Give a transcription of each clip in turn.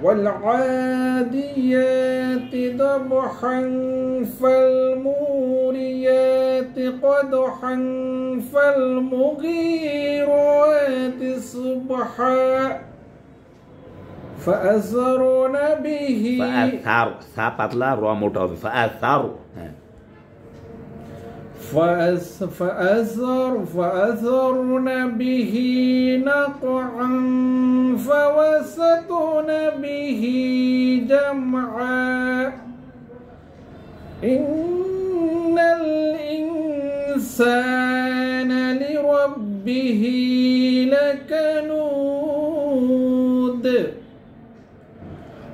والعاديات ضبحا فالموريات قدحا فالمغيرات صبحا فأثرن به فأثار ثا পাতলা র মোটা হবে فأثار فأثرن به نقعا فوسطن به جمعا إن الإنسان لربه لكنود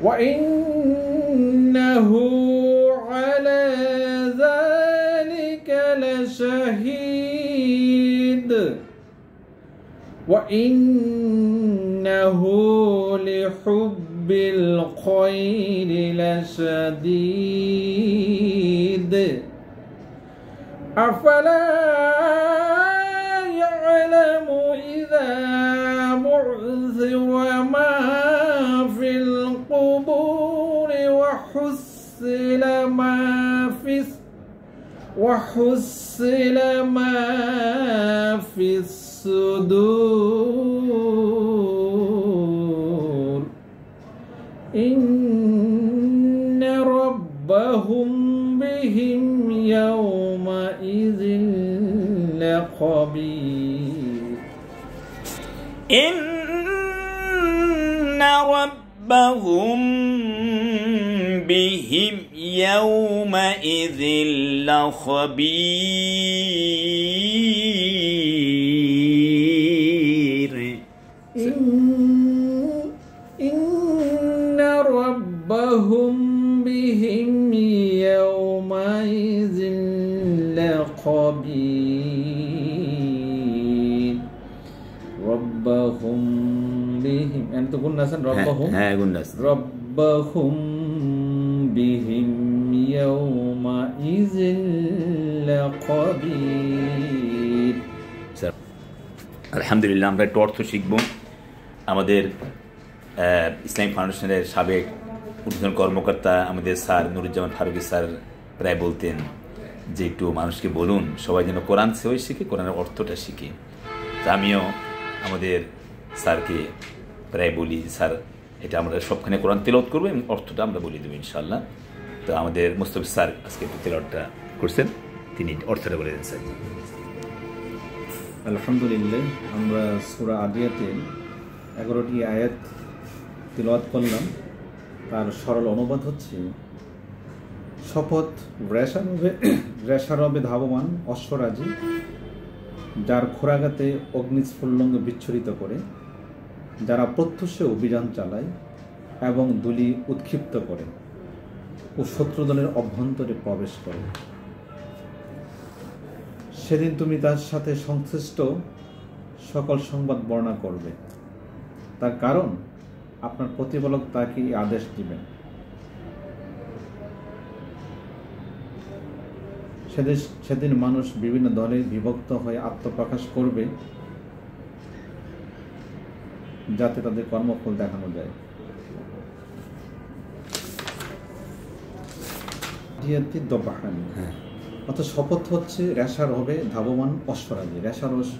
وإنه على ذلك لشهيد وإنه لحب الخير لشديد أفلا يعلم إذا بعثر ما في القبور وحصل ما في الصدور إن ربهم بهم يومئذ لخبير إن ربهم بهم يومئذ لخبير إن ربهم بهم يومئذ لخبير ربهم بهم أنت قلنا سن ربهم ربهم بهم يومئذ لخبير আলহামদুলিল্লাহ আমরা একটু অর্থ শিখব আমাদের ইসলামিক ফাউন্ডেশনের সাবেক ঊর্ধ্বতন কর্মকর্তা আমাদের স্যার নুরুজ্জামান ফারুকী স্যার প্রায় বলতেন যে একটু মানুষকে বলুন সবাই যেন কোরআন সহি শিখে কোরআনের অর্থটা শিখে তা আমিও আমাদের স্যারকে প্রায় বলি স্যার এটা আমরা সবখানে কোরআন তেলাওয়াত করবো এবং অর্থটা আমরা বলে দেবো ইনশাআল্লাহ তো আমাদের মুস্তাফিজ স্যার আজকে তেলাওয়াতটা করছেন তিনি অর্থটা বলে দেন স্যার আলহামদুলিল্লাহ আমরা সূরা আদিয়াতে 11টি আয়াত তেলাওয়াত করলাম তার সরল অনুবাদ হচ্ছে শপথ রেশারবে ধাবমান অশ্বরাজি যার খোরাঘাতে অগ্নিস্ফুল্লঙ্গ বিচ্ছুরিত করে যারা প্রত্যুষে অভিযান চালায় এবং দুলি উৎক্ষিপ্ত করে ও শত্রুদলের অভ্যন্তরে প্রবেশ করে সেদিন তুমি তার সাথে সংশ্লিষ্ট সকল সংবাদ বর্ণনা করবে তার কারণ আপনার প্রতিপালক তাকে আদেশ দিবেন সেদিন মানুষ বিভিন্ন দলে বিভক্ত হয়ে আত্মপ্রকাশ করবে যাতে তাদের কর্মফল দেখানো যায় অর্থাৎ শপথ হচ্ছে রেশার হবে ধাবমান অশ্বরাজি রেশারস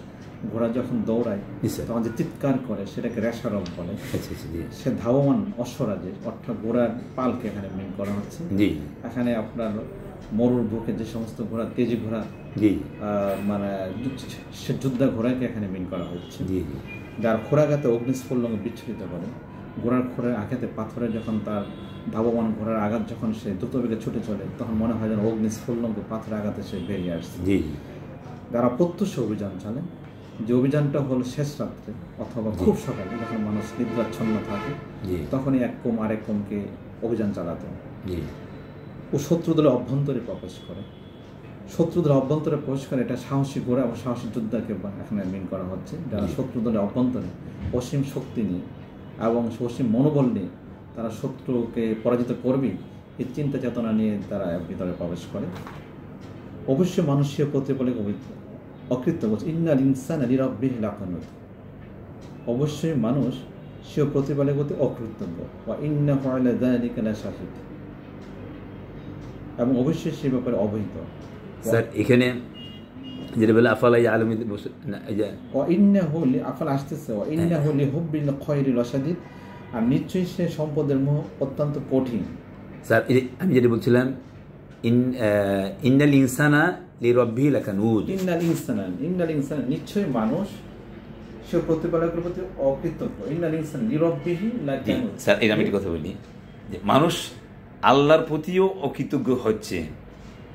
ঘোড়া যখন দৌড়ায় তখন যে চিৎকার করে সেটাকে রেশারব বলে সে ধাবমান অশ্বরাজি অর্থাৎ ঘোড়ার পালকে এখানে মিন করা হচ্ছে এখানে আপনার মরুর বুকে যে সমস্ত ঘোড়া তেজি ঘোড়া মানে সে যোদ্ধা ঘোড়াকে এখানে মিন করা হচ্ছে যার খোরাঘাতে অগ্নিস্ফুল্লঙ্গ বিচ্ছুরিত করে ঘোড়ার খোরের আঘাতে পাথরে যখন তার ধাবমান ঘোড়ার আঘাত যখন সে দ্রুতবেগে ছুটে চলে তখন মনে হয় যেন অগ্নিস্ফুল্লঙ্গ পাথরের আঘাতে সে বেরিয়ে আসছে যারা প্রত্যুষে অভিযান চালে যে অভিযানটা হলো শেষ রাত্রে অথবা খুব সকালে যখন মানুষ নিদ্রাচ্ছন্ন থাকে তখনই এক কোম আরেক কোমকে অভিযান চালাতে ও শত্রুদলের অভ্যন্তরে প্রবেশ করে শত্রুদের অভ্যন্তরে প্রবেশ করে এটা সাহসী ঘোড়া এবং সাহসী যোদ্ধাকে এখানে মিন করা হচ্ছে যারা শত্রুদলের অভ্যন্তরে অসীম শক্তি নিয়ে এবং অসীম মনোবল নিয়ে তারা শত্রুকে পরাজিত করবে এই চিন্তা চেতনা নিয়ে তারা ভিতরে প্রবেশ করে অবশ্যই মানুষীয় প্রতিপালক অকৃত্য বলছে ইন্নাল ইনসানা লিরাব্বিহি লাকানুত অবশ্যই মানুষ সেও প্রতিপালকের প্রতি অকৃতজ্ঞ। ওয়া ইন্নাহু আলা যালিকা লাশাহিদ, এবং অবশ্যই সে ব্যাপারে অবহিত। স্যার এখানে যেটা বলে আফালা ইয়ালামু ওয়া ইন্নাহু আফালা আসতেছে ওয়া ইন্নাহু লিহুব্বিল খায়রি লাশাদিদ, আর নিশ্চয়ই সে সম্পদের মোহ অত্যন্ত কঠিন। স্যার আমি যেটা বলছিলাম ইন্নাল ইনসানা লিরাব্বিহি লাকানুদ, ইন্নাল ইনসানা নিশ্চয়ই মানুষ সে প্রতিপালকের প্রতি অকৃতজ্ঞ। ইন্নাল ইনসানা লিরাব্বিহি লাকানুদ। স্যার এই আমি একটা কথা বলি যে মানুষ আল্লাহর প্রতিও অকৃতজ্ঞ হচ্ছে,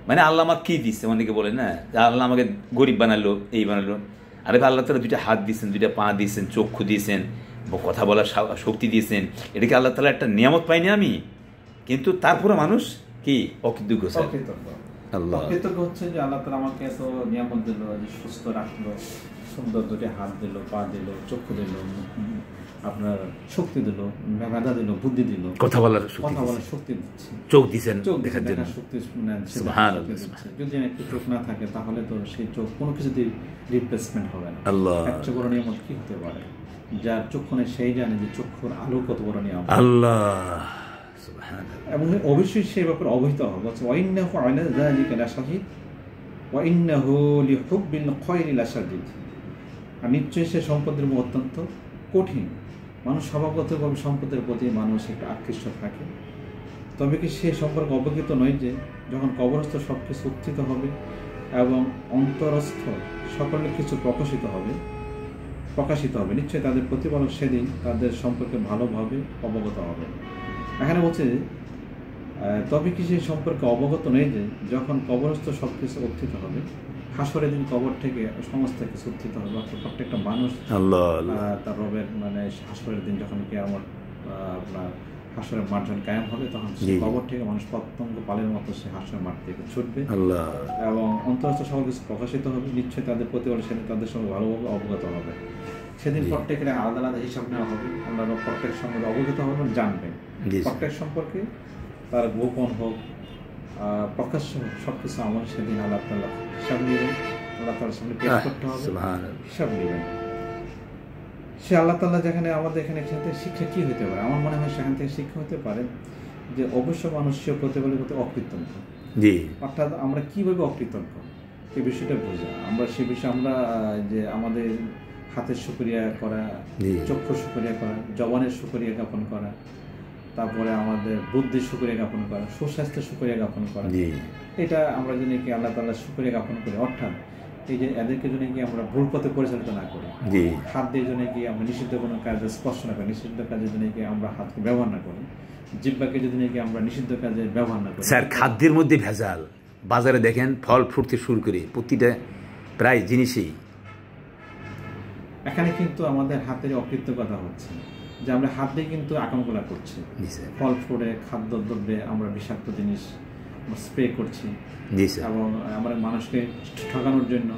মানে আল্লাহ আমার কী দিচ্ছে, অনেকে বলে না যে আল্লাহ আমাকে গরিব বানালো, এই বানালো। আরে আল্লাহ তালা দুইটা হাত দিয়েছেন, দুইটা পা দিয়েছেন, চক্ষু দিয়েছেন, কথা বলার শক্তি দিয়েছেন, এটাকে আল্লাহ তালা একটা নিয়ামত পাইনি আমি, কিন্তু তারপরে মানুষ কি অকৃতজ্ঞ। আল্লাহ অকৃতজ্ঞ হচ্ছে যে আল্লাহ তালা আমাকে এত নিয়ামত দিল, যে সুস্থ রাখলো, সুন্দর দুটি হাত দিল, পা দিল, চক্ষু দিল, আপনার শক্তি দিল, মেধা দিল, বুদ্ধি দিল, কথা বলার শক্তি দিচ্ছে, চোখ দিচ্ছেন দেখার জন্য শক্তি। যদি একটু চোখ না থাকে তাহলে তো সেই চোখ কোনো কিছুতে রিপ্লেসমেন্ট হবে না। আল্লাহ সবচেয়ে বড় নিয়ামত কি হতে পারে? যার চক্ষু নেই সেই জানে যে চক্ষুর আলো কত বড় নিয়ামত। আল্লাহ এবং অবশ্যই সেই ব্যাপারে অবহিত হবে। ওয়া ইন্নাহু আলা যালিকা লাশাহিদ ওয়া ইন্নাহু লিহুব্বিল খায়রি লাশাদিদ, আর নিশ্চয়ই সে সম্পদের মোহ অত্যন্ত কঠিন। মানুষ স্বভাবগতভাবে সম্পদের প্রতি মানুষ একটু আকৃষ্ট থাকে, তবে কি সে সম্পর্কে অবগত নয় যে যখন কবরস্থ সব কিছু উত্থিত হবে এবং অন্তরস্থ সকল কিছু প্রকাশিত হবে, নিশ্চয়ই তাদের প্রতিপালক সেদিন তাদের সম্পর্কে ভালোভাবে অবগত হবে। এখানে বলছে তবে কি সেই সম্পর্কে অবগত নয় যে যখন কবরস্থ সব কিছু উত্থিত হবে, হাসরের দিন কবর থেকে সমস্ত কিছু উত্থিত হবে, অর্থাৎ প্রত্যেকটা মানুষ তার রবের মানে হাসরের দিন যখন কি আমার আপনার হাসরের মাঠ যখন কায়েম হবে, তখন কবর থেকে মানুষ পতঙ্গ পালের মতো সে হাসরের মাঠ থেকে ছুটবে এবং অন্তরস্থ সকল কিছু প্রকাশিত হবে। নিশ্চয়ই তাদের প্রতিপালক সেদিন তাদের সঙ্গে ভালোভাবে অবগত হবে। সেদিন প্রত্যেকের আলাদা আলাদা হিসাব নেওয়া হবে। আমরা প্রত্যেক সম্পর্কে অবগত হবেন, জানবেন প্রত্যেক সম্পর্কে, তার গোপন হোক প্রকাশ্য হোক, সবকিছু আমল সেদিন আল্লাহ তাআলা হিসাব নেবেন। আল্লাহ তাআলার সামনে পেশ করতে হবে, হিসাব নেবেন। সে আল্লাহ তাআলা যেখানে আমাদের এখানে শিক্ষা কি হতে পারে? আমার মনে হয় সেখান থেকে শিক্ষা হতে পারে যে অবশ্য মানুষের প্রতিপালকের প্রতি অকৃতজ্ঞ। অর্থাৎ আমরা কিভাবে অকৃতজ্ঞ এই বিষয়টা বোঝা। আমরা সে বিষয়ে আমরা যে আমাদের হাতের শুকরিয়া করা, চক্ষুর শুকরিয়া করা, জবানের শুকরিয়া জ্ঞাপন করা, তারপরে আমাদের বুদ্ধির শুকরিয়া জ্ঞাপন করা, সুস্বাস্থ্যের শুকরিয়া জ্ঞাপন করা, এটা আমরা যদি কি আল্লাহ তাআলার শুকরিয়া জ্ঞাপন করি, অর্থাৎ এই যে এদেরকে জন্য কি আমরা ভুল পথে পরিচালিত না করি, হাত দিয়ে জন্য কি আমরা নিষিদ্ধ কোনো কাজে স্পর্শ না করি, নিষিদ্ধ কাজের জন্য কি আমরা হাতকে ব্যবহার না করি, জিহ্বাকে যদি নাকি আমরা নিষিদ্ধ কাজে ব্যবহার না করি। স্যার খাদ্যের মধ্যে ভেজাল, বাজারে দেখেন ফল ফ্রুট থেকে শুরু করে প্রতিটা প্রায় জিনিসই, এখানে কিন্তু আমাদের হাতের অকৃতজ্ঞতা হচ্ছে যে আমরা হাত দিয়ে কিন্তু আকামগুলা করছি। ফল ফ্রুটে, খাদ্যদ্রব্যে আমরা বিষাক্ত জিনিস স্প্রে করছি এবং আমরা মানুষকে ঠকানোর জন্য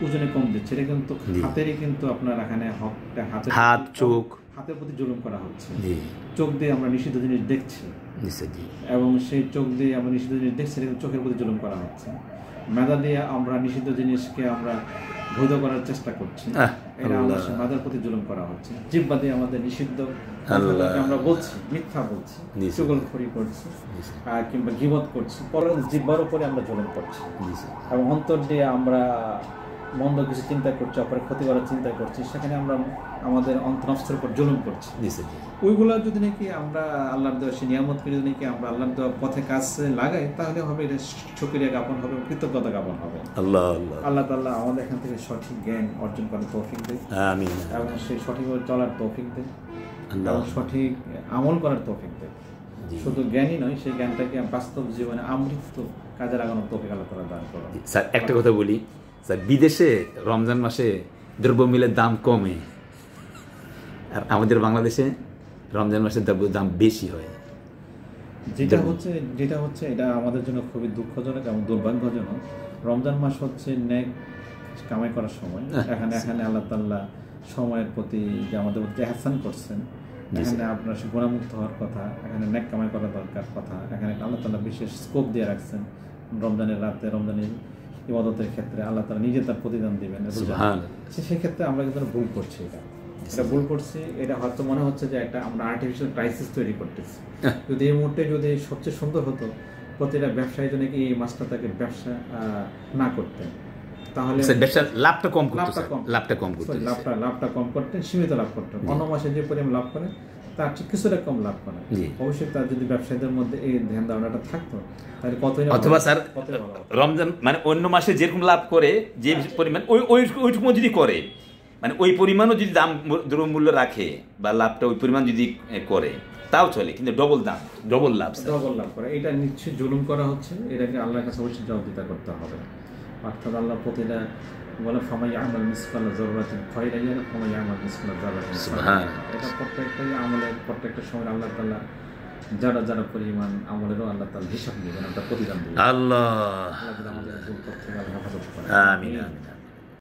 ওজনে কম দিচ্ছে। এটা কিন্তু হাতেরই কিন্তু আপনার এখানে হাত চোখ হাতের প্রতি জুলুম করা হচ্ছে। চোখ দিয়ে আমরা নিষিদ্ধ জিনিস দেখছি এবং সেই চোখ দিয়ে আমরা নিষিদ্ধ জিনিস দেখছি, চোখের প্রতি জুলুম করা হচ্ছে। মেধা দিয়ে আমরা নিষিদ্ধ জিনিসকে আমরা বৈধ করার চেষ্টা করছি, এটা আমাদের মেধার প্রতি জুলুম করা হচ্ছে। জিহ্বা দিয়ে আমাদের নিষিদ্ধ আমরা বলছি, মিথ্যা বলছি, চুগলখড়ি করছি কিংবা গীবত করছি, পরে জিহ্বার উপরে আমরা জুলুম করছি। এবং অন্তর দিয়ে আমরা মন্দ কিছু চিন্তা করছি, অপরের ক্ষতি করার চিন্তা করছি, সেখানে আমরা আমাদের অন্তরস্থের উপর জুলুম করছি। ওইগুলো যদি নাকি আমরা আল্লাহর দেওয়া সেই নিয়ামতকে যদি নাকি আমরা আল্লাহর দেওয়া পথে কাজে লাগাই, তাহলে হবে এটা শুকরিয়া জ্ঞাপন হবে, কৃতজ্ঞতা জ্ঞাপন হবে। আল্লাহ তাআলা আমাদের এখান থেকে সঠিক জ্ঞান অর্জন করার তৌফিক দেয় এবং সেই সঠিকভাবে চলার তৌফিক দেয় এবং সঠিক আমল করার তৌফিক দেয়। শুধু জ্ঞানই নয়, সেই জ্ঞানটাকে বাস্তব জীবনে আমৃত কাজে লাগানোর তৌফিক আল্লাহ তাআলা দান করেন। স্যার একটা কথা বলি, স্যার বিদেশে রমজান মাসে দ্রব্যমূল্যের দাম কমে, আর আমাদের বাংলাদেশে রমজান মাসের দাম বেশি হয়। যেটা হচ্ছে এটা আমাদের জন্য খুবই দুঃখজনক এবং দুর্ভাগ্যজনক। রমজান মাস হচ্ছে ন্যাক কামাই করার সময়। এখানে আল্লাহ তাআলা সময়ের প্রতি যে আমাদের প্রতি ইহসান করছেন, এখানে আপনার গুনাহমুক্ত হওয়ার কথা, এখানে ন্যাক কামাই করা দরকার কথা, এখানে আল্লাহ তাআলা বিশেষ স্কোপ দিয়ে রাখছেন। রমজানের রাতে, রমজানের ইবাদতের ক্ষেত্রে আল্লাহ তাআলা নিজে তার প্রতিদান দিবেন। সেক্ষেত্রে আমরা কিন্তু ভুল করছি। এটা এটা ভুল করছি, এটা হয়তো মনে হচ্ছে যে একটা আমরা আর্টিফিশিয়াল ক্রাইসিস তৈরি করতেছি। যদি এই মুহূর্তে যদি সবচেয়ে সুন্দর হতো প্রতিটা ব্যবসায়ী জন্য কি এই মাসটা তাকে ব্যবসা না করতেন, তাহলে লাভটা কম করতেন, সীমিত লাভ করতেন। অন্য মাসে যে পরিমাণ লাভ করে তার কিছুটা কম লাভ করে। অবশ্যই তার যদি ব্যবসায়ীদের মধ্যে এই ধ্যান ধারণাটা থাকতো তাহলে কতই, অথবা স্যার রমজান মানে অন্য মাসে যেরকম লাভ করে যে পরিমাণ ওইটুকু যদি করে, মানে ওই পরিমাণও যদি দাম দ্রব্যমূল্য রাখে বা লাভটা ওই পরিমাণ যদি করে তাও চলে, কিন্তু ডবল লাভ করে, এটা নিশ্চয়ই জুলুম করা হচ্ছে। এটাকে আল্লাহর কাছে অবশ্যই জবাবদিহিতা করতে হবে। অর্থাৎ আল্লাহ প্রতিটা বলে ফামাই আমাল মিসকাল যারাতিন খায়রান ইয়ারা ফামাই আমাল মিসকাল যারাতিন শাররান। এটা প্রত্যেকটা সময় আল্লাহ তাআলা যারা পরিমাণ আমলেরও আল্লাহ তাআলা হিসাব নেবেন, আমরা প্রতিদান দেবেন। আল্লাহ আমাদের ভুল করতে হেফাজত করেন। আমিন।